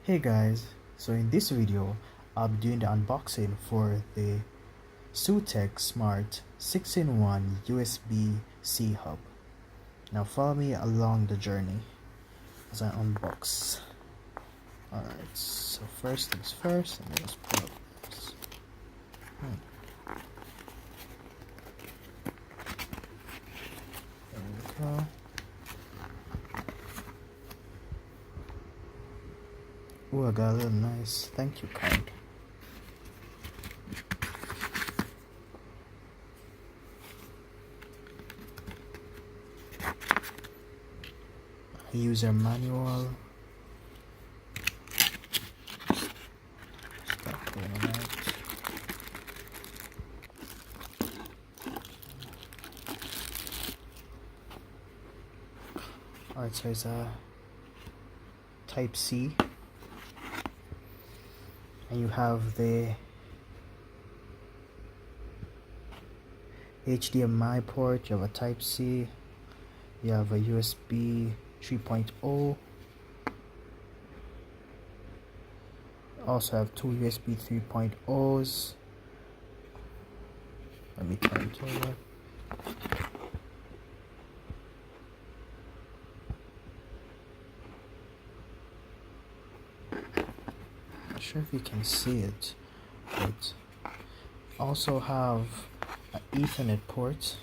Hey guys, so in this video I'll be doing the unboxing for the Sutech Smart 6-in-1 USB-C hub. Now follow me along the journey as I unbox. Alright, so first things first, let me just pull up this. There we go. Ooh, I got a little nice thank you card. User manual. Start pulling it out. Alright, so it's a Type C. And you have the HDMI port, you have a Type C, you have a USB 3.0, also have two USB 3.0s. Let me turn it over. Not sure if you can see it, but also have an Ethernet port,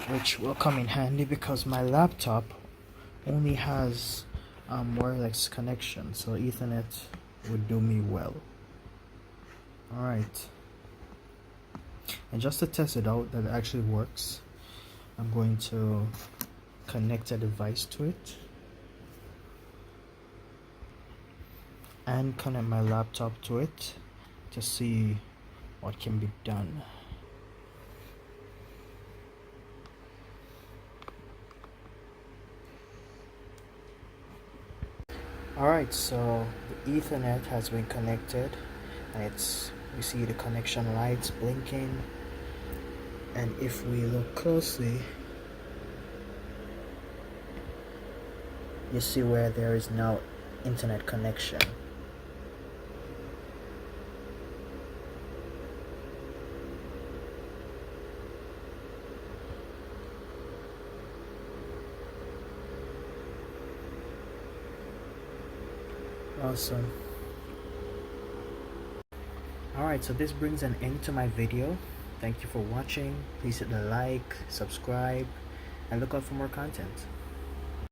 which will come in handy because my laptop only has wireless connection, so Ethernet would do me well. Alright, and just to test it out that it actually works, I'm going to connect a device to it and connect my laptop to it to see what can be done. Alright, so the Ethernet has been connected and we see the connection lights blinking, and if we look closely you see where there is now internet connection. Awesome. Alright, so this brings an end to my video. Thank you for watching. Please hit the like, subscribe, and look out for more content.